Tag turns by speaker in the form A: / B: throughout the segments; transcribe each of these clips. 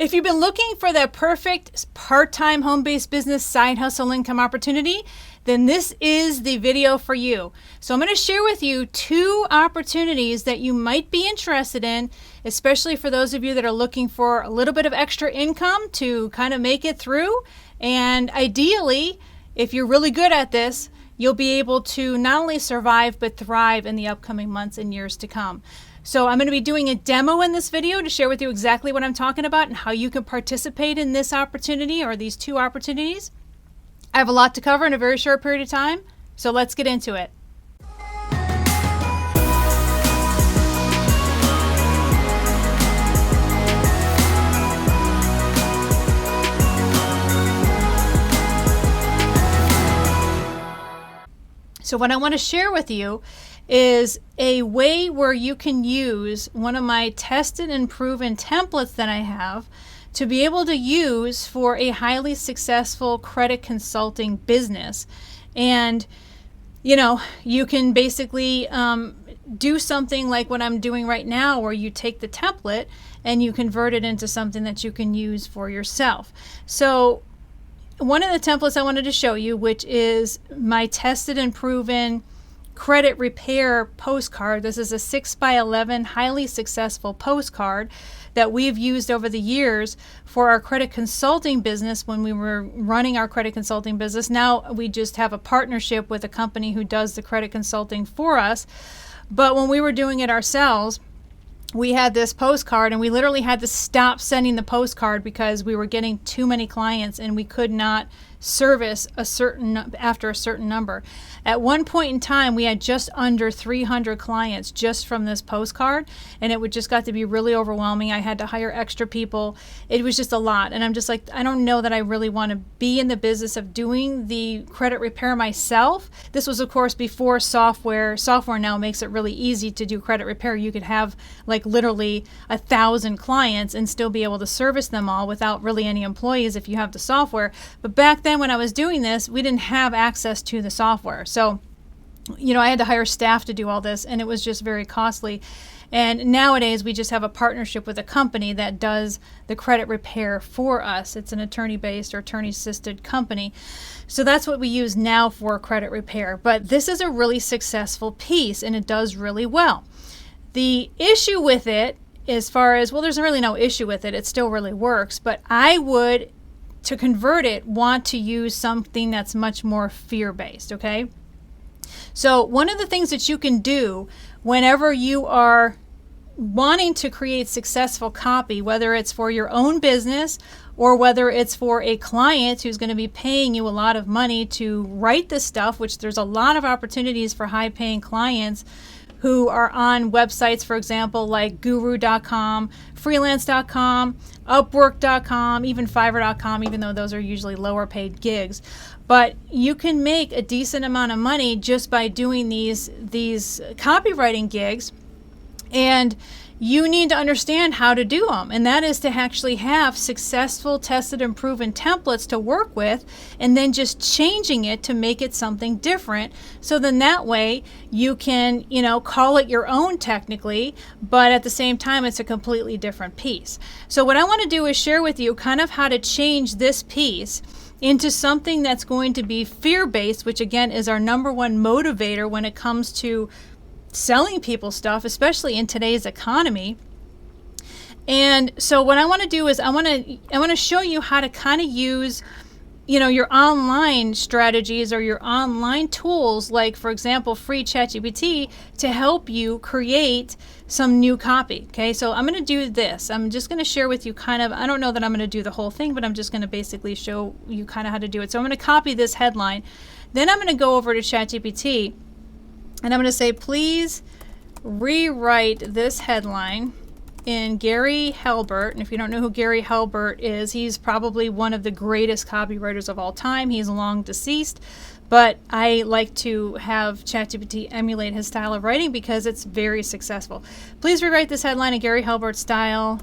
A: If you've been looking for that perfect part-time home-based business side hustle income opportunity, then this is the video for you. So I'm going to share with you 2 opportunities that you might be interested in, especially for those of you that are looking for a little bit of extra income to kind of make it through. And ideally, if you're really good at this, you'll be able to not only survive but thrive in the upcoming months and years to come. So I'm going to be doing a demo in this video to share with you exactly what I'm talking about and how you can participate in this opportunity or these 2 opportunities. I have a lot to cover in a very short period of time, so let's get into it. So what I want to share with you is a way where you can use one of my tested and proven templates that I have to be able to use for a highly successful credit consulting business. And you can basically do something like what I'm doing right now, where you take the template and you convert it into something that you can use for yourself. So one of the templates I wanted to show you, which is my tested and proven credit repair postcard. This is a 6x11 highly successful postcard that we've used over the years for our credit consulting business when we were running our credit consulting business. Now we just have a partnership with a company who does the credit consulting for us. But when we were doing it ourselves, we had this postcard and we literally had to stop sending the postcard because we were getting too many clients and we could not service after a certain number. At one point in time, we had just under 300 clients just from this postcard, and it would just got to be really overwhelming. I had to hire extra people. It was just a lot, and I'm just like, I don't know that I really want to be in the business of doing the credit repair myself. This was, of course, before software. Software now makes it really easy to do credit repair. You could have like literally 1,000 clients and still be able to service them all without really any employees if you have the software. But back then, when I was doing this, we didn't have access to the software. So, I had to hire staff to do all this, and it was just very costly. And nowadays, we just have a partnership with a company that does the credit repair for us. It's an attorney-based or attorney-assisted company. So that's what we use now for credit repair. But this is a really successful piece, and it does really well. The issue with it, as far as, well, there's really no issue with it. It still really works. But I would, to convert it, want to use something that's much more fear-based, okay? So one of the things that you can do whenever you are wanting to create successful copy, whether it's for your own business or whether it's for a client who's going to be paying you a lot of money to write this stuff, which there's a lot of opportunities for high-paying clients who are on websites, for example, like guru.com, freelance.com, upwork.com, even fiverr.com, even though those are usually lower paid gigs. But you can make a decent amount of money just by doing these copywriting gigs, and you need to understand how to do them, and that is to actually have successful, tested, and proven templates to work with, and then just changing it to make it something different. So then that way you can, call it your own technically, but at the same time it's a completely different piece. So what I want to do is share with you kind of how to change this piece into something that's going to be fear-based, which again is our number one motivator when it comes to selling people stuff, especially in today's economy. And so what I want to do is I want to show you how to kind of use your online strategies or your online tools, like for example free ChatGPT, to help you create some new copy. Okay, so I'm going to do this. I'm just going to share with you kind of, I don't know that I'm going to do the whole thing, but I'm just going to basically show you kind of how to do it. So I'm going to copy this headline, then I'm going to go over to ChatGPT and I'm going to say, please rewrite this headline in Gary Halbert. And if you don't know who Gary Halbert is, he's probably one of the greatest copywriters of all time. He's long deceased, but I like to have ChatGPT emulate his style of writing because it's very successful. Please rewrite this headline in Gary Halbert's style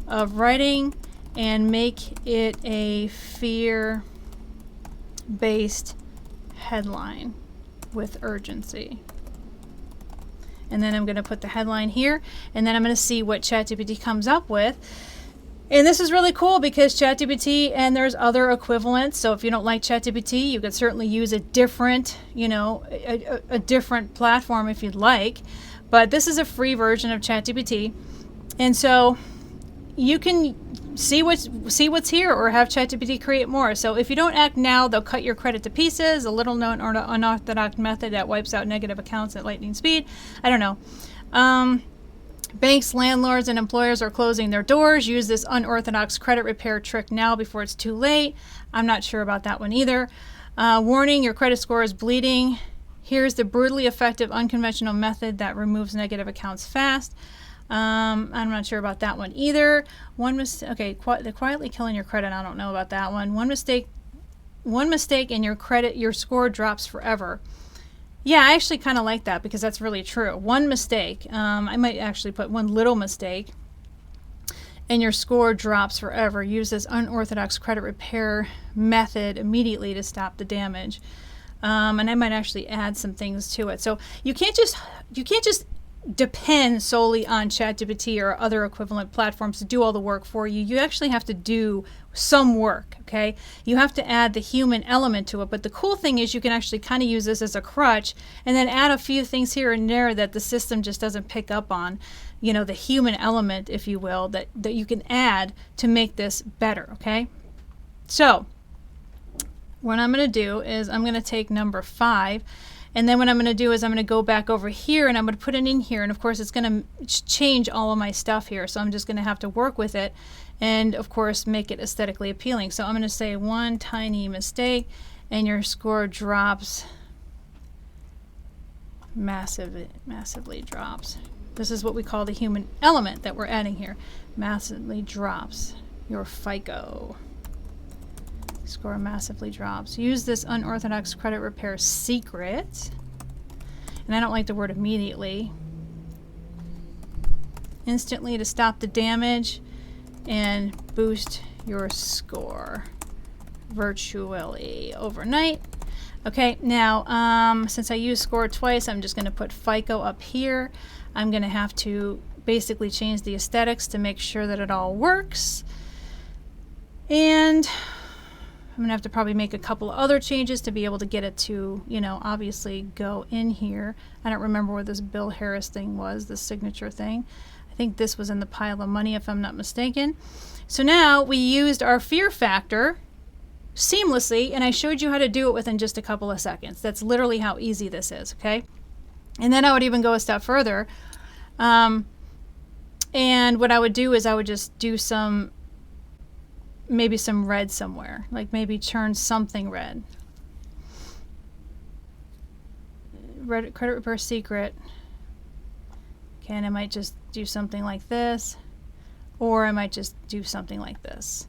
A: of writing and make it a fear-based headline with urgency. And then I'm going to put the headline here, and then I'm going to see what ChatGPT comes up with. And this is really cool because ChatGPT, and there's other equivalents. So if you don't like ChatGPT, you could certainly use a different, a different platform if you'd like. But this is a free version of ChatGPT. And so you can see what's here, or have ChatGPT create more. So if you don't act now, they'll cut your credit to pieces. A little known or unorthodox method that wipes out negative accounts at lightning speed. I don't know. Banks, landlords, and employers are closing their doors. Use this unorthodox credit repair trick now before it's too late. I'm not sure about that one either. Warning, your credit score is bleeding. Here's the brutally effective unconventional method that removes negative accounts fast. I'm not sure about that one either. Okay, they're quietly killing your credit. I don't know about that one. One mistake and your score drops forever. Yeah, I actually kind of like that because that's really true. One mistake, I might actually put one little mistake, and your score drops forever. Use this unorthodox credit repair method immediately to stop the damage. And I might actually add some things to it. So you can't just depend solely on ChatGPT or other equivalent platforms to do all the work for you. You actually have to do some work, okay? You have to add the human element to it. But the cool thing is you can actually kind of use this as a crutch and then add a few things here and there that the system just doesn't pick up on, the human element, if you will, that you can add to make this better, okay? So what I'm going to do is I'm going to take number 5. And then what I'm going to do is I'm going to go back over here and I'm going to put it in here. And of course, it's going to change all of my stuff here. So I'm just going to have to work with it and, of course, make it aesthetically appealing. So I'm going to say one tiny mistake and your score drops, massively drops. This is what we call the human element that we're adding here. Massively drops your FICO. Score massively drops. Use this unorthodox credit repair secret. And I don't like the word immediately. Instantly to stop the damage and boost your score virtually overnight. Okay, now since I used score twice, I'm just going to put FICO up here. I'm going to have to basically change the aesthetics to make sure that it all works. And I'm going to have to probably make a couple other changes to be able to get it to, obviously go in here. I don't remember where this Bill Harris thing was, the signature thing. I think this was in the pile of money, if I'm not mistaken. So now we used our fear factor seamlessly, and I showed you how to do it within just a couple of seconds. That's literally how easy this is, okay? And then I would even go a step further. And what I would do is I would just do maybe some red somewhere, like maybe turn something red. Credit repair secret. Okay, and I might just do something like this, or I might just do something like this.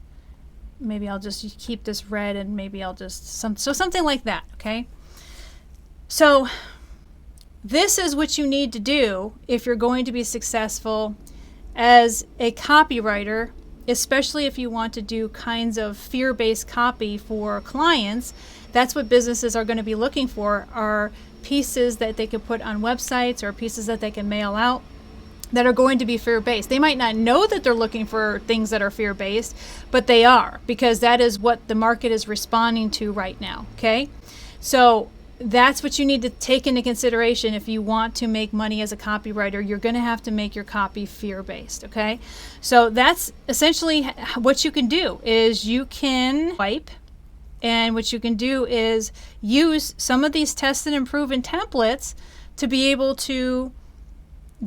A: Maybe I'll just keep this red, and maybe I'll just something like that, okay? So this is what you need to do if you're going to be successful as a copywriter, especially if you want to do kinds of fear-based copy for clients. That's what businesses are going to be looking for, are pieces that they can put on websites or pieces that they can mail out that are going to be fear-based. They might not know that they're looking for things that are fear-based, but they are, because that is what the market is responding to right now, okay? So that's what you need to take into consideration if you want to make money as a copywriter. You're going to have to make your copy fear-based, okay? So that's essentially what you can do, is you can wipe, and what you can do is use some of these tested and proven templates to be able to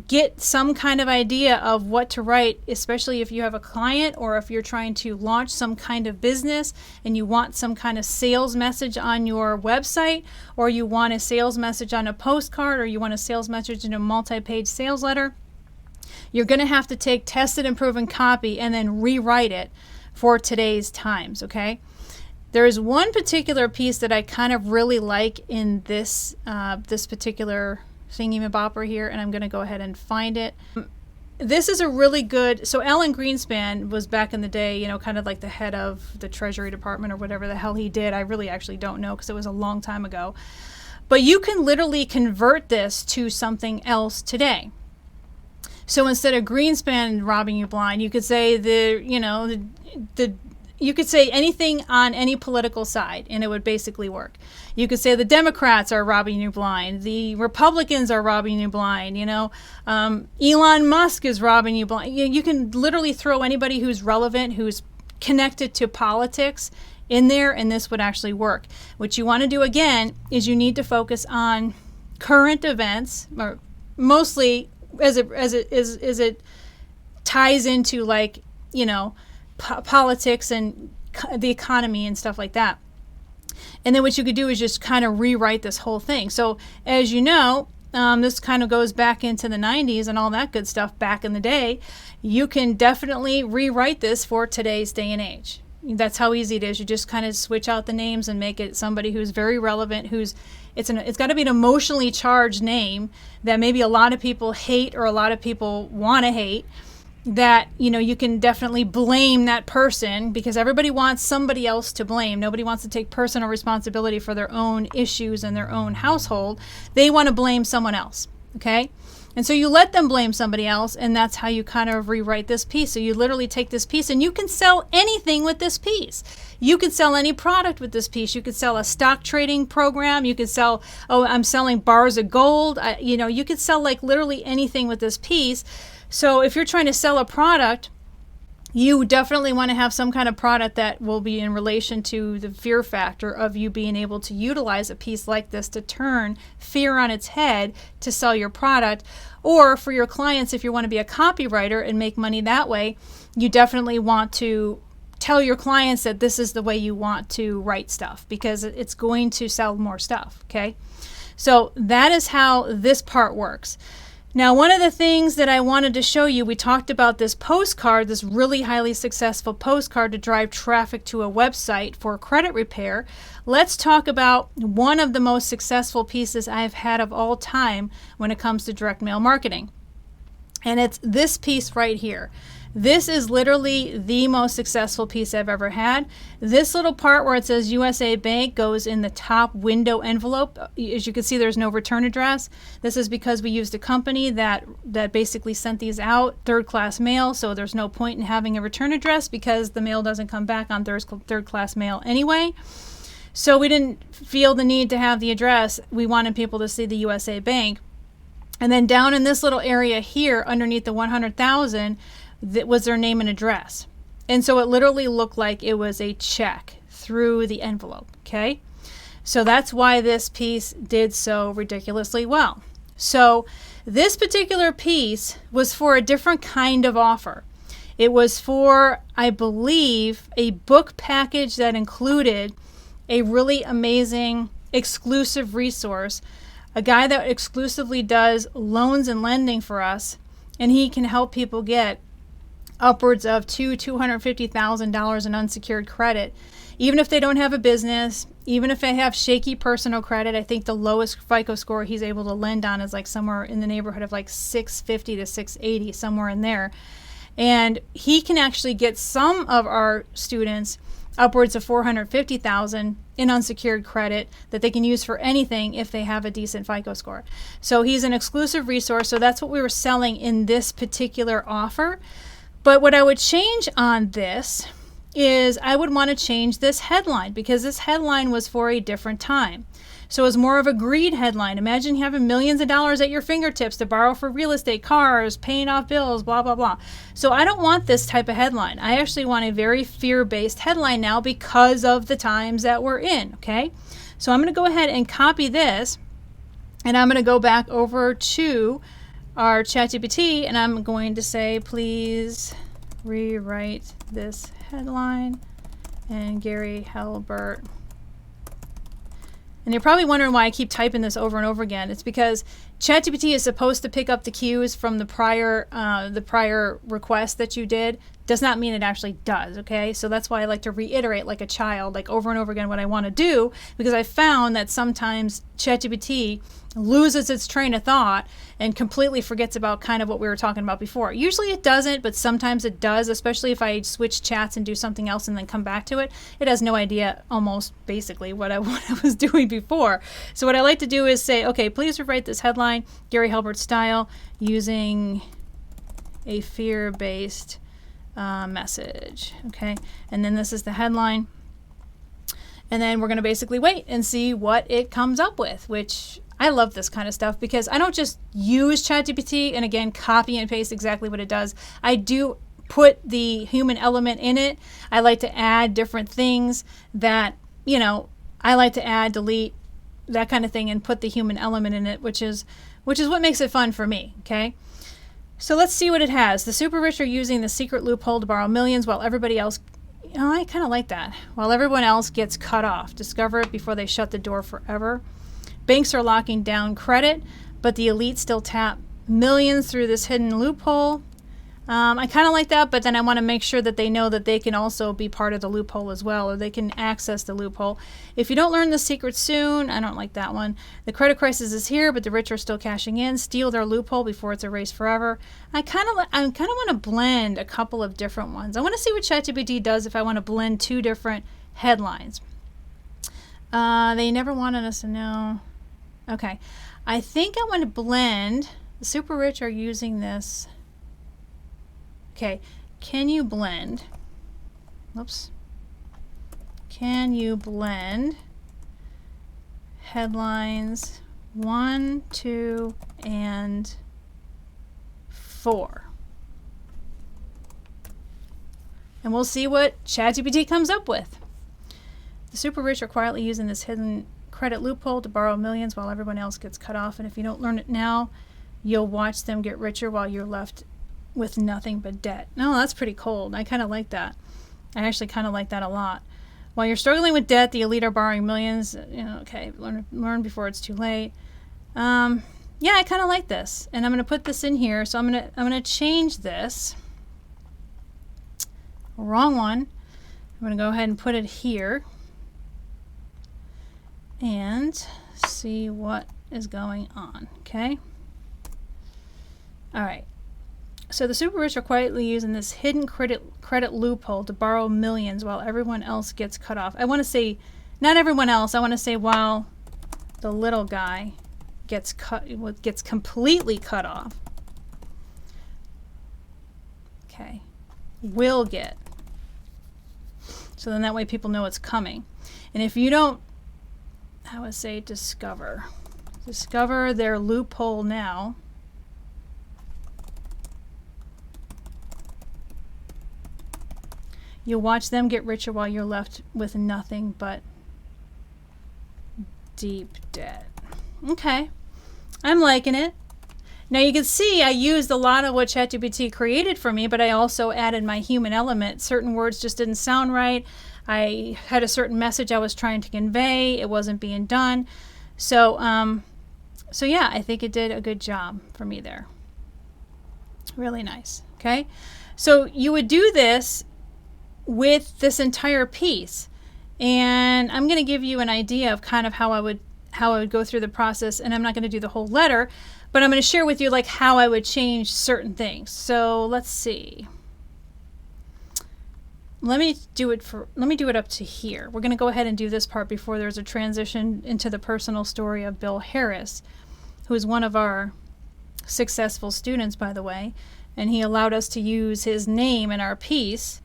A: get some kind of idea of what to write, especially if you have a client or if you're trying to launch some kind of business and you want some kind of sales message on your website, or you want a sales message on a postcard, or you want a sales message in a multi-page sales letter. You're going to have to take tested and proven copy and then rewrite it for today's times, okay? There is one particular piece that I kind of really like in this particular thingy-mabopper here, and I'm going to go ahead and find it. This is a really good, so Alan Greenspan was back in the day, kind of like the head of the Treasury Department or whatever the hell he did. I really actually don't know because it was a long time ago. But you can literally convert this to something else today. So instead of Greenspan robbing you blind, you could say you could say anything on any political side, and it would basically work. You could say the Democrats are robbing you blind, the Republicans are robbing you blind, Elon Musk is robbing you blind. You can literally throw anybody who's relevant, who's connected to politics in there, and this would actually work. What you want to do again is you need to focus on current events, or mostly as it ties into politics and the economy and stuff like that. And then what you could do is just kind of rewrite this whole thing. So as you know, this kind of goes back into the 90s and all that good stuff back in the day. You can definitely rewrite this for today's day and age. That's how easy it is. You just kind of switch out the names and make it somebody who's very relevant, it's got to be an emotionally charged name that maybe a lot of people hate or a lot of people want to hate, that you can definitely blame that person, because everybody wants somebody else to blame. Nobody wants to take personal responsibility for their own issues and their own household. They want to blame someone else, okay? And so you let them blame somebody else, and that's how you kind of rewrite this piece. So you literally take this piece and you can sell anything with this piece. You could sell any product with this piece. You could sell a stock trading program. You could sell, I'm selling bars of gold. You could sell literally anything with this piece. So if you're trying to sell a product, you definitely want to have some kind of product that will be in relation to the fear factor of you being able to utilize a piece like this to turn fear on its head to sell your product. Or for your clients, if you want to be a copywriter and make money that way, you definitely want to tell your clients that this is the way you want to write stuff, because it's going to sell more stuff, okay? So that is how this part works. Now, one of the things that I wanted to show you, we talked about this postcard, this really highly successful postcard to drive traffic to a website for credit repair. Let's talk about one of the most successful pieces I've had of all time when it comes to direct mail marketing. And it's this piece right here. This is literally the most successful piece I've ever had. This little part where it says USA Bank goes in the top window envelope. As you can see, there's no return address. This is because we used a company that basically sent these out, third-class mail, so there's no point in having a return address because the mail doesn't come back on third-class mail anyway. So we didn't feel the need to have the address. We wanted people to see the USA Bank. And then down in this little area here, underneath the 100,000, that was their name and address. And so it literally looked like it was a check through the envelope, okay? So that's why this piece did so ridiculously well. So this particular piece was for a different kind of offer. It was for, I believe, a book package that included a really amazing exclusive resource, a guy that exclusively does loans and lending for us, and he can help people get upwards of $250,000 in unsecured credit, even if they don't have a business, even if they have shaky personal credit. I think the lowest FICO score he's able to lend on is somewhere in the neighborhood of 650 to 680, somewhere in there. And he can actually get some of our students upwards of $450,000 in unsecured credit that they can use for anything if they have a decent FICO score. So he's an exclusive resource. So that's what we were selling in this particular offer. But what I would change on this is I would want to change this headline, because this headline was for a different time. So it was more of a greed headline. Imagine having millions of dollars at your fingertips to borrow for real estate, cars, paying off bills, blah, blah, blah. So I don't want this type of headline. I actually want a very fear-based headline now because of the times that we're in, okay? So I'm going to go ahead and copy this, and I'm going to go back over to our ChatGPT, and I'm going to say, please rewrite this headline, and Gary Halbert. And you're probably wondering why I keep typing this over and over again. It's because ChatGPT is supposed to pick up the cues from the prior request that you did. Does not mean it actually does, okay? So that's why I like to reiterate like a child, over and over again what I want to do, because I found that sometimes ChatGPT loses its train of thought and completely forgets about kind of what we were talking about before. Usually it doesn't, but sometimes it does, especially if I switch chats and do something else and then come back to it. It has no idea, almost basically, what I was doing before. So what I like to do is say, okay, please rewrite this headline, Gary Halbert style, using a fear-based message. Okay, and then this is the headline. And then we're going to basically wait and see what it comes up with, which I love this kind of stuff because I don't just use ChatGPT and again copy and paste exactly what it does. I do put the human element in it. I like to add different things that, you know, I like to add, delete, that kind of thing, and put the human element in it, which is what makes it fun for me. Okay, so let's see what it has. The super rich are using the secret loophole to borrow millions while everybody else, you know, I kind of like that. While everyone else gets cut off. Discover it before they shut the door forever. Banks are locking down credit, but the elite still tap millions through this hidden loophole. I kind of like that, but then I want to make sure that they know that they can also be part of the loophole as well, or they can access the loophole. If you don't learn the secret soon, I don't like that one. The credit crisis is here, but the rich are still cashing in. Steal their loophole before it's erased forever. I kind of want to blend a couple of different ones. I want to see what ChatGPT does if I want to blend two different headlines. They never wanted us to know. Okay, I think I want to blend. The super rich are using this. Okay, can you blend? Whoops. Can you blend headlines 1, 2, and 4? And we'll see what ChatGPT comes up with. The super rich are quietly using this hidden credit loophole to borrow millions while everyone else gets cut off. And if you don't learn it now, you'll watch them get richer while you're left with nothing but debt. No, that's pretty cold. I kind of like that. I actually kind of like that a lot. While you're struggling with debt, the elite are borrowing millions. You know, okay, learn before it's too late. Yeah, I kind of like this, and I'm going to put this in here. So I'm going to change this. Wrong one. I'm going to go ahead and put it here, and see what is going on. Okay. All right. So the super rich are quietly using this hidden credit loophole to borrow millions while everyone else gets cut off. I want to say, not everyone else. I want to say while the little guy gets completely cut off. Okay, will get. So then that way people know it's coming. And if you don't, I would say discover their loophole now. You'll watch them get richer while you're left with nothing but deep debt. Okay, I'm liking it. Now you can see I used a lot of what ChatGPT created for me, but I also added my human element. Certain words just didn't sound right. I had a certain message I was trying to convey. It wasn't being done. So yeah, I think it did a good job for me there. Really nice. Okay, so you would do this with this entire piece, and I'm going to give you an idea of kind of how I would go through the process, and I'm not going to do the whole letter, but I'm going to share with you like how I would change certain things. So let's see. Let me do it up to here. We're going to go ahead and do this part before there's a transition into the personal story of Bill Harris, who is one of our successful students, by the way, and he allowed us to use his name in our piece,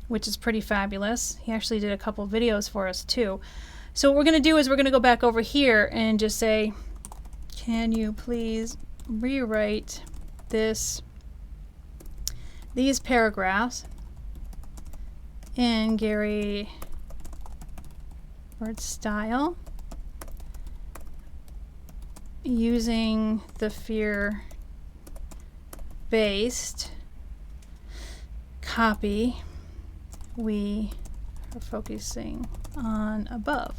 A: which is pretty fabulous. He actually did a couple videos for us too. So what we're going to do is we're going to go back over here and just say, can you please rewrite these paragraphs in Gary Word style using the fear-based copy we are focusing on above.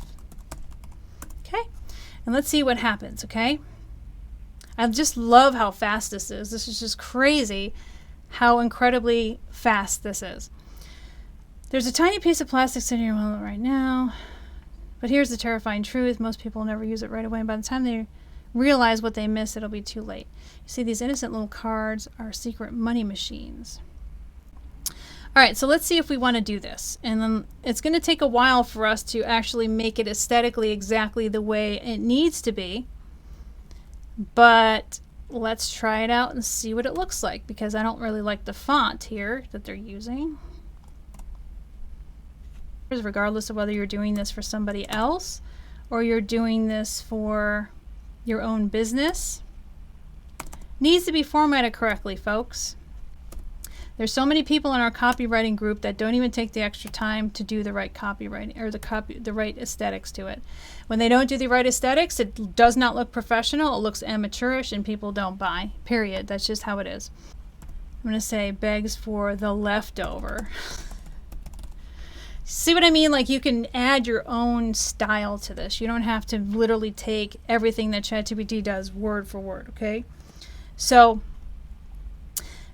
A: Okay, and let's see what happens. Okay, I just love how fast this is. This is just crazy how incredibly fast this is. There's a tiny piece of plastic sitting in your wallet right now, but here's the terrifying truth. Most people never use it right away, and by the time they realize what they missed, it'll be too late. You see, these innocent little cards are secret money machines. All right, so let's see if we want to do this. And then it's going to take a while for us to actually make it aesthetically exactly the way it needs to be. But let's try it out and see what it looks like, because I don't really like the font here that they're using. Regardless of whether you're doing this for somebody else or you're doing this for your own business, needs to be formatted correctly, folks. There's so many people in our copywriting group that don't even take the extra time to do the right copywriting or the right aesthetics to it. When they don't do the right aesthetics, it does not look professional. It looks amateurish and people don't buy, period. That's just how it is. I'm going to say begs for the leftover. See what I mean? Like, you can add your own style to this. You don't have to literally take everything that ChatGPT does word for word, okay? So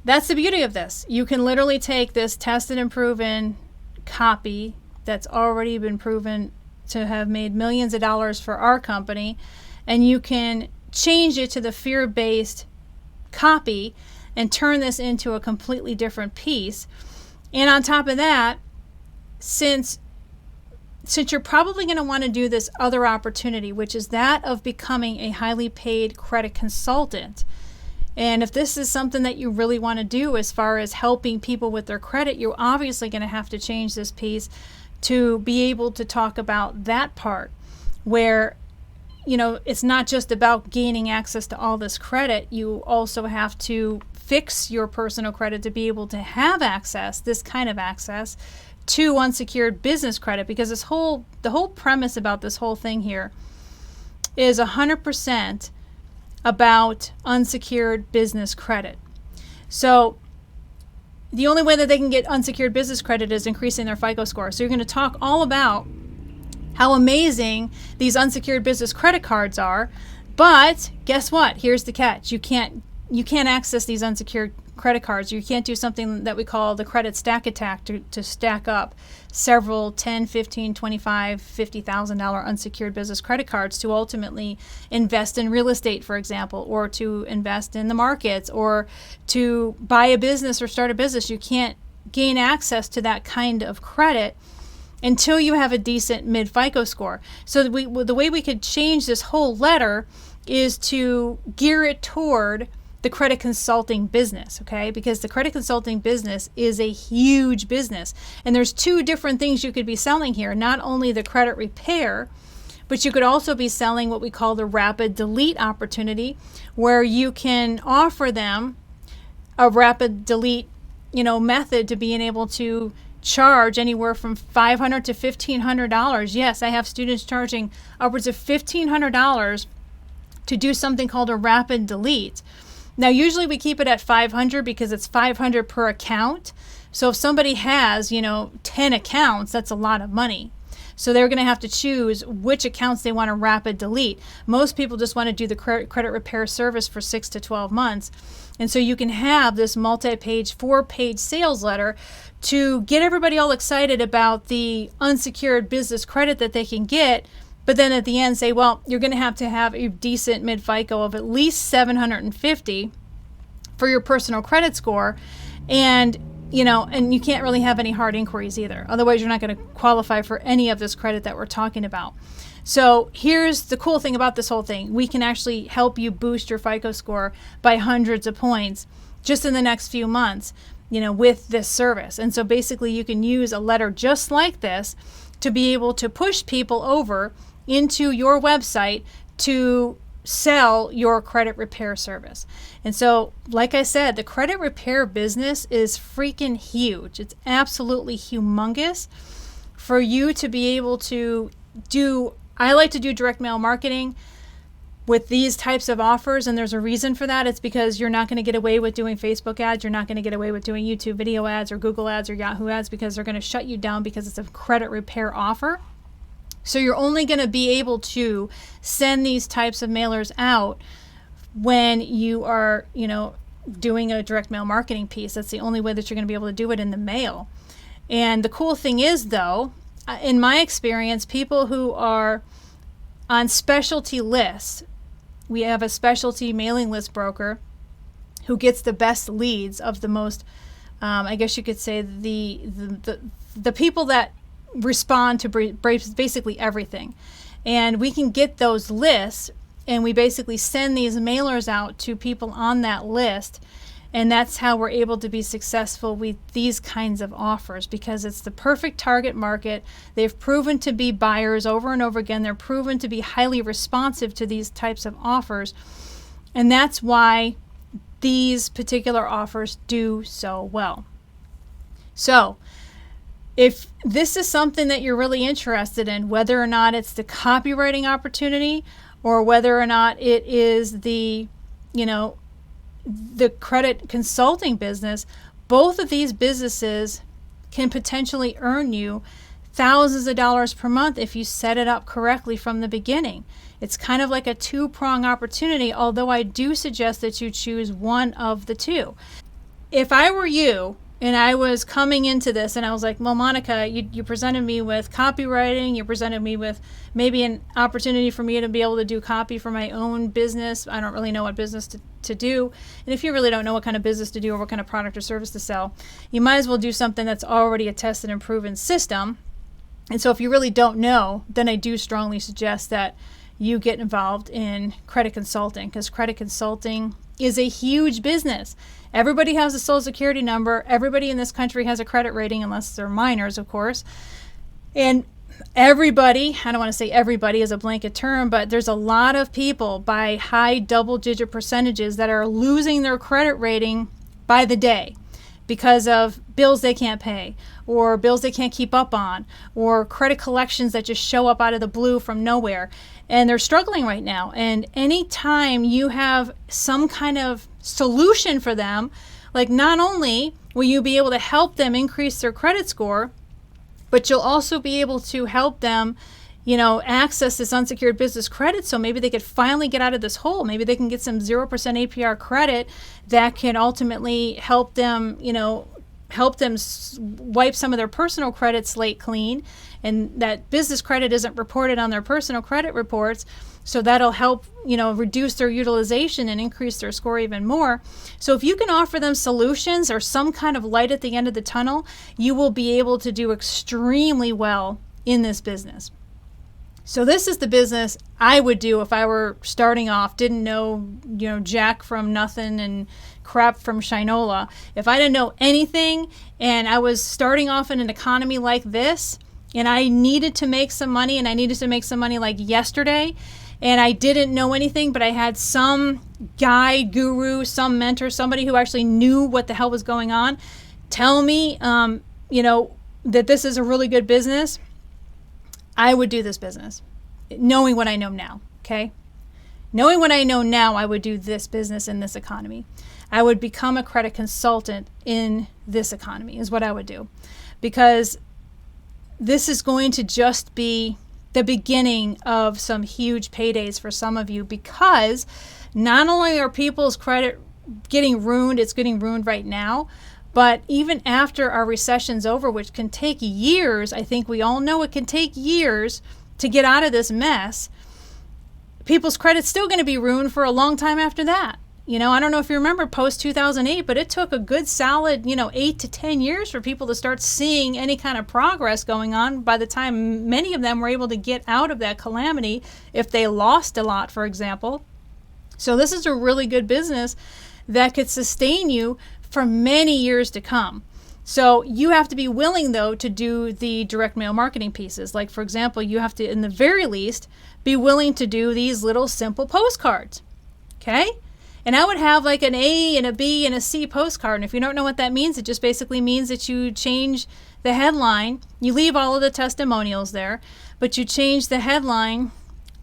A: that's the beauty of this. You can literally take this tested and proven copy that's already been proven to have made millions of dollars for our company, and you can change it to the fear-based copy and turn this into a completely different piece. And on top of that, since you're probably going to want to do this other opportunity, which is that of becoming a highly paid credit consultant, and if this is something that you really want to do as far as helping people with their credit, you're obviously going to have to change this piece to be able to talk about that part where, you know, it's not just about gaining access to all this credit. You also have to fix your personal credit to be able to have access, this kind of access, to unsecured business credit, because the whole premise about this whole thing here is 100% about unsecured business credit. So the only way that they can get unsecured business credit is increasing their FICO score. So you're going to talk all about how amazing these unsecured business credit cards are, but guess what? Here's the catch. You can't access these unsecured credit cards. You can't do something that we call the credit stack attack to stack up several $10, $15, $25, $50,000 unsecured business credit cards to ultimately invest in real estate, for example, or to invest in the markets, or to buy a business or start a business. You can't gain access to that kind of credit until you have a decent mid-FICO score. So the way we could change this whole letter is to gear it toward the credit consulting business, okay? Because the credit consulting business is a huge business. And there's two different things you could be selling here. Not only the credit repair, but you could also be selling what we call the rapid delete opportunity, where you can offer them a rapid delete, method to being able to charge anywhere from $500 to $1,500. Yes, I have students charging upwards of $1,500 to do something called a rapid delete. Now, usually we keep it at $500 because it's $500 per account. So if somebody has, 10 accounts, that's a lot of money. So they're going to have to choose which accounts they want to rapid delete. Most people just want to do the credit repair service for 6 to 12 months. And so you can have this multi-page, 4-page sales letter to get everybody all excited about the unsecured business credit that they can get. But then at the end say, well, you're going to have a decent mid-FICO of at least 750 for your personal credit score. And, and you can't really have any hard inquiries either. Otherwise, you're not going to qualify for any of this credit that we're talking about. So here's the cool thing about this whole thing. We can actually help you boost your FICO score by hundreds of points just in the next few months, with this service. And so basically you can use a letter just like this to be able to push people over into your website to sell your credit repair service. And so, like I said, the credit repair business is freaking huge. It's absolutely humongous for you to be able to do. I like to do direct mail marketing with these types of offers, and there's a reason for that. It's because you're not going to get away with doing Facebook ads. You're not going to get away with doing YouTube video ads or Google ads or Yahoo ads, because they're going to shut you down because it's a credit repair offer. So you're only going to be able to send these types of mailers out when you are, doing a direct mail marketing piece. That's the only way that you're going to be able to do it in the mail. And the cool thing is, though, in my experience, people who are on specialty lists, we have a specialty mailing list broker who gets the best leads of the most, I guess you could say, the people that respond to basically everything. And we can get those lists And we basically send these mailers out to people on that list. And that's how we're able to be successful with these kinds of offers, because it's the perfect target market. They've proven to be buyers over and over again. They're proven to be highly responsive to these types of offers. And that's why these particular offers do so well. So if this is something that you're really interested in, whether or not it's the copywriting opportunity or whether or not it is the credit consulting business, both of these businesses can potentially earn you thousands of dollars per month if you set it up correctly from the beginning. It's kind of like a two-prong opportunity, although I do suggest that you choose one of the two. If I were you and I was coming into this and I was like, well, Monica, you presented me with copywriting, you presented me with maybe an opportunity for me to be able to do copy for my own business. I don't really know what business to do. And if you really don't know what kind of business to do or what kind of product or service to sell, you might as well do something that's already a tested and proven system. And so if you really don't know, then I do strongly suggest that you get involved in credit consulting, because credit consulting is a huge business. Everybody has a social security number. Everybody in this country has a credit rating, unless they're minors, of course. And everybody, I don't want to say everybody as a blanket term, but there's a lot of people by high double-digit percentages that are losing their credit rating by the day because of bills they can't pay, or bills they can't keep up on, or credit collections that just show up out of the blue from nowhere. And they're struggling right now. And anytime you have some kind of solution for them, like not only will you be able to help them increase their credit score, but you'll also be able to help them, access this unsecured business credit, so maybe they could finally get out of this hole. Maybe they can get some 0% APR credit that can ultimately help them, wipe some of their personal credit slate clean, and that business credit isn't reported on their personal credit reports. So that'll help, reduce their utilization and increase their score even more. So if you can offer them solutions or some kind of light at the end of the tunnel, you will be able to do extremely well in this business. So this is the business I would do if I were starting off, didn't know, jack from nothing and crap from Shinola. If I didn't know anything and I was starting off in an economy like this, and I needed to make some money, and I needed to make some money like yesterday, and I didn't know anything, but I had some guide, guru, some mentor, somebody who actually knew what the hell was going on, tell me, that this is a really good business, I would do this business, knowing what I know now, okay? Knowing what I know now, I would do this business in this economy. I would become a credit consultant in this economy is what I would do, because this is going to just be the beginning of some huge paydays for some of you, because not only are people's credit getting ruined, it's getting ruined right now, but even after our recession's over, which can take years, I think we all know it can take years to get out of this mess, people's credit's still going to be ruined for a long time after that. I don't know if you remember post-2008, but it took a good solid, 8 to 10 years for people to start seeing any kind of progress going on by the time many of them were able to get out of that calamity if they lost a lot, for example. So this is a really good business that could sustain you for many years to come. So you have to be willing, though, to do the direct mail marketing pieces. Like, for example, you have to, in the very least, be willing to do these little simple postcards, okay? And I would have like an A and a B and a C postcard. And if you don't know what that means, it just basically means that you change the headline. You leave all of the testimonials there, but you change the headline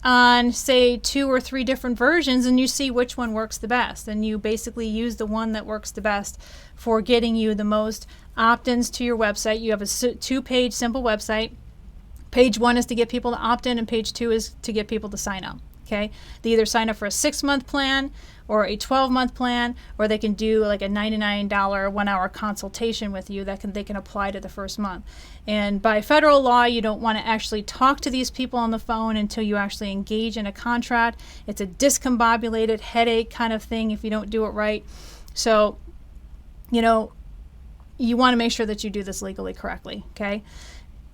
A: on, say, 2 or 3 different versions, and you see which one works the best. And you basically use the one that works the best for getting you the most opt-ins to your website. You have a 2-page simple website. Page 1 is to get people to opt in, and page 2 is to get people to sign up. Okay, they either sign up for a 6-month plan or a 12-month plan, or they can do like a $99 1-hour consultation with you that they can apply to the first month. And by federal law, you don't want to actually talk to these people on the phone until you actually engage in a contract. It's a discombobulated headache kind of thing if you don't do it right. So, you want to make sure that you do this legally correctly. Okay,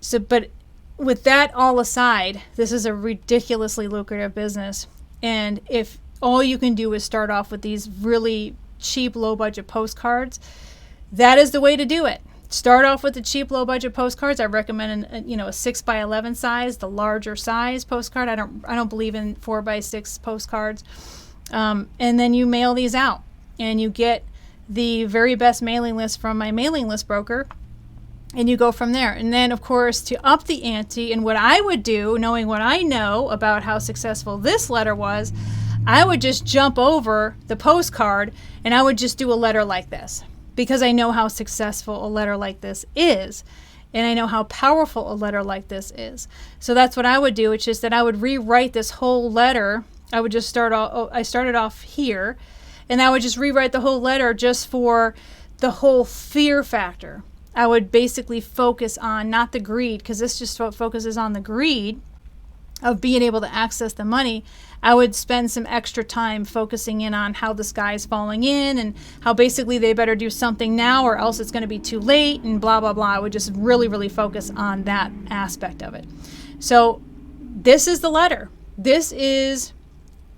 A: so but with that all aside, this is a ridiculously lucrative business. And if all you can do is start off with these really cheap, low budget postcards, that is the way to do it. Start off with the cheap, low budget postcards. I recommend a 6x11 size, the larger size postcard. I don't believe in 4x6 postcards. And then you mail these out, and you get the very best mailing list from my mailing list broker, and you go from there. And then, of course, to up the ante, and what I would do, knowing what I know about how successful this letter was, I would just jump over the postcard and I would just do a letter like this, because I know how successful a letter like this is, and I know how powerful a letter like this is. So that's what I would do. It's just that I would rewrite this whole letter. I would just I started off here, and I would just rewrite the whole letter just for the whole fear factor. I would basically focus on not the greed, because this just focuses on the greed of being able to access the money. I would spend some extra time focusing in on how the sky is falling in, and how basically they better do something now or else it's going to be too late, and blah, blah, blah. I would just really, really focus on that aspect of it. So this is the letter. This is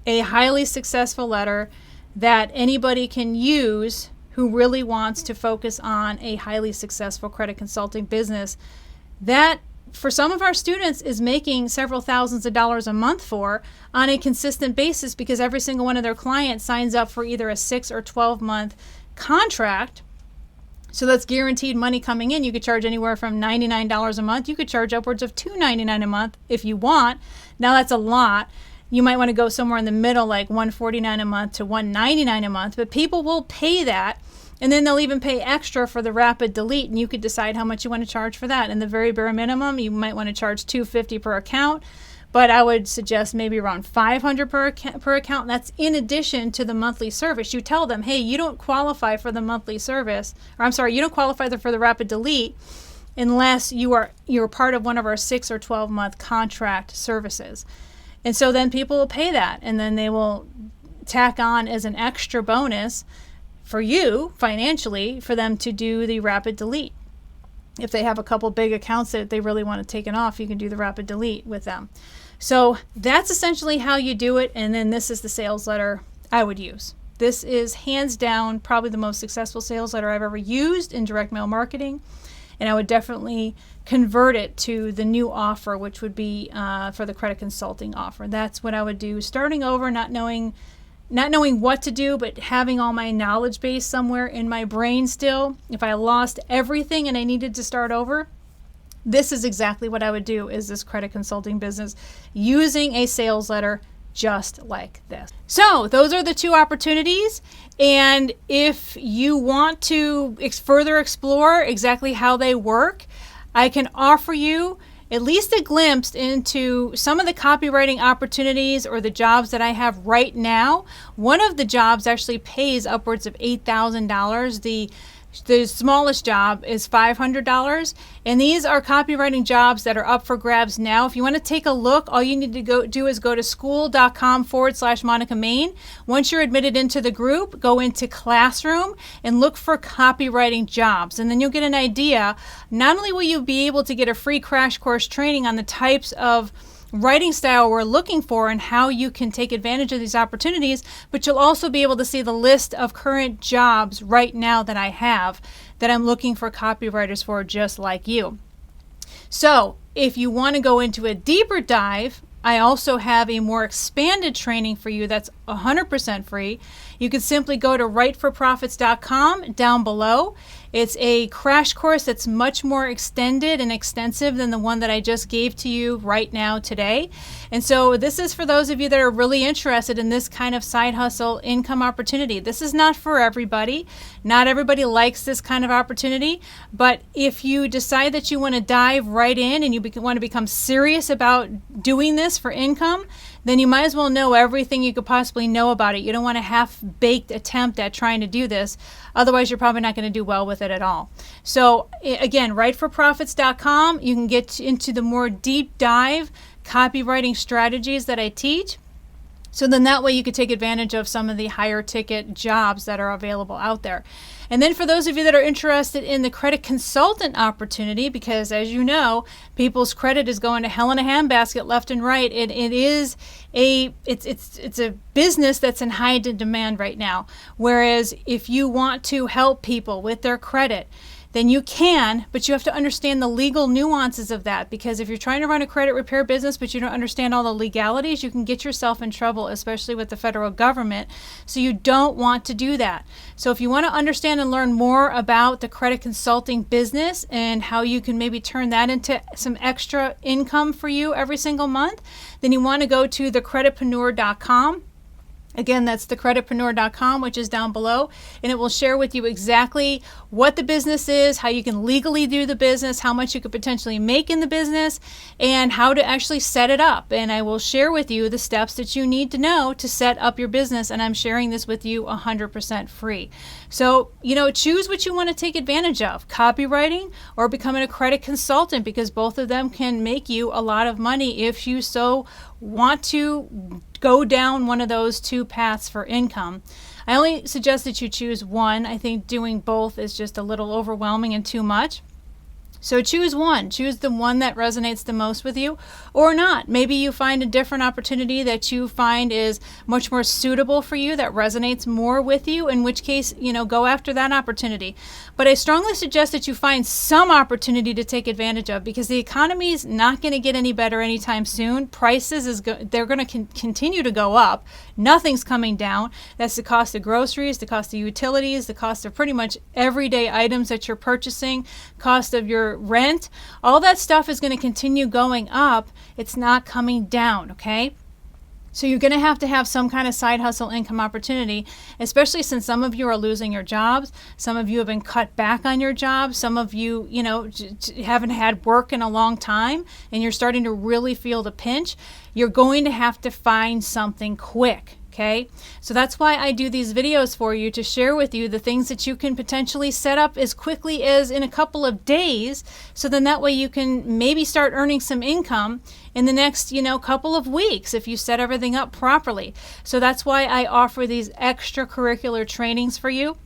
A: a highly successful letter that anybody can use who really wants to focus on a highly successful credit consulting business that, for some of our students, is making several thousands of dollars a month for on a consistent basis, because every single one of their clients signs up for either a 6 or 12 month contract. So that's guaranteed money coming in. You could charge anywhere from $99 a month. You could charge upwards of $299 a month if you want. Now that's a lot. You might want to go somewhere in the middle, like $149 a month to $199 a month, but people will pay that. And then they'll even pay extra for the rapid delete, and you could decide how much you want to charge for that. And the very bare minimum, you might want to charge $250 per account, but I would suggest maybe around $500 per account. And that's in addition to the monthly service. You tell them, hey, you don't qualify for the monthly service, or I'm sorry, you don't qualify for the rapid delete unless you're part of one of our 6 or 12 month contract services. And so then people will pay that, and then they will tack on as an extra bonus for you financially for them to do the rapid delete. If they have a couple big accounts that they really want to take it off, you can do the rapid delete with them. So that's essentially how you do it. And then this is the sales letter I would use. This is hands down probably the most successful sales letter I've ever used in direct mail marketing. And I would definitely convert it to the new offer, which would be for the credit consulting offer. That's what I would do, starting over, not knowing what to do, but having all my knowledge base somewhere in my brain still. If I lost everything and I needed to start over, this is exactly what I would do, is this credit consulting business using a sales letter just like this. So those are the two opportunities. And if you want to further explore exactly how they work, I can offer you at least a glimpse into some of the copywriting opportunities or the jobs that I have right now. One of the jobs actually pays upwards of $8,000. The smallest job is $500, and these are copywriting jobs that are up for grabs now. If you want to take a look, all you need to go to school.com/Monica Main. Once you're admitted into the group, go into Classroom and look for copywriting jobs, and then you'll get an idea. Not only will you be able to get a free crash course training on the types of writing style we're looking for and how you can take advantage of these opportunities, but you'll also be able to see the list of current jobs right now that I have that I'm looking for copywriters for, just like you. So if you want to go into a deeper dive, I also have a more expanded training for you that's 100% free. You can simply go to writeforprofits.com down below. It's a crash course that's much more extended and extensive than the one that I just gave to you right now today. And so this is for those of you that are really interested in this kind of side hustle income opportunity. This is not for everybody. Not everybody likes this kind of opportunity. But if you decide that you want to dive right in and you want to become serious about doing this for income, then you might as well know everything you could possibly know about it. You don't want a half-baked attempt at trying to do this. Otherwise, you're probably not going to do well with it at all. So again, writeforprofits.com, you can get into the more deep dive copywriting strategies that I teach. So then that way you could take advantage of some of the higher ticket jobs that are available out there. And then for those of you that are interested in the credit consultant opportunity, because as you know, people's credit is going to hell in a handbasket left and right. It's a business that's in high demand right now. Whereas if you want to help people with their credit, then you can, but you have to understand the legal nuances of that, because if you're trying to run a credit repair business but you don't understand all the legalities, you can get yourself in trouble, especially with the federal government. So you don't want to do that. So if you want to understand and learn more about the credit consulting business and how you can maybe turn that into some extra income for you every single month, then you want to go to thecreditpreneur.com. Again, that's thecreditpreneur.com, which is down below, and it will share with you exactly what the business is, how you can legally do the business, how much you could potentially make in the business, and how to actually set it up. And I will share with you the steps that you need to know to set up your business, and I'm sharing this with you 100% free. So, choose what you want to take advantage of, copywriting or becoming a credit consultant, because both of them can make you a lot of money if you so want to go down one of those two paths for income. I only suggest that you choose one. I think doing both is just a little overwhelming and too much. So choose one. Choose the one that resonates the most with you, or not. Maybe you find a different opportunity that you find is much more suitable for you, that resonates more with you, in which case, go after that opportunity. But I strongly suggest that you find some opportunity to take advantage of, because the economy is not going to get any better anytime soon. Prices, they're going to continue to go up. Nothing's coming down. That's the cost of groceries, the cost of utilities, the cost of pretty much everyday items that you're purchasing, cost of your rent. All that stuff is going to continue going up. It's not coming down, okay? So you're going to have some kind of side hustle income opportunity, especially since some of you are losing your jobs. Some of you have been cut back on your jobs. Some of you, haven't had work in a long time, and you're starting to really feel the pinch. You're going to have to find something quick. Okay, so that's why I do these videos for you, to share with you the things that you can potentially set up as quickly as in a couple of days. So then that way you can maybe start earning some income in the next, couple of weeks if you set everything up properly. So that's why I offer these extracurricular trainings for you.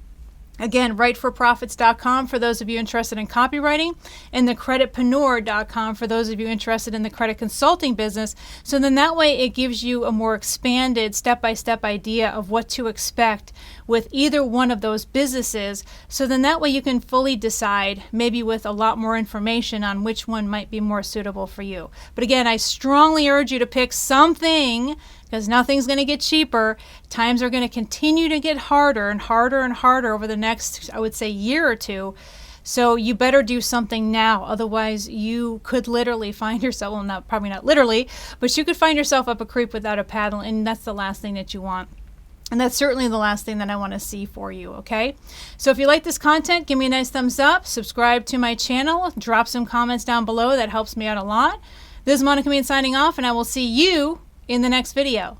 A: Again, writeforprofits.com for those of you interested in copywriting, and thecreditpreneur.com for those of you interested in the credit consulting business. So then that way it gives you a more expanded step-by-step idea of what to expect with either one of those businesses. So then that way you can fully decide, maybe with a lot more information, on which one might be more suitable for you. But again, I strongly urge you to pick something, because nothing's going to get cheaper. Times are going to continue to get harder and harder and harder over the next, I would say, year or two. So you better do something now. Otherwise, you could literally find yourself, well, probably not literally, but you could find yourself up a creek without a paddle, and that's the last thing that you want. And that's certainly the last thing that I want to see for you, okay? So if you like this content, give me a nice thumbs up, subscribe to my channel, drop some comments down below. That helps me out a lot. This is Monica Mean signing off, and I will see you in the next video.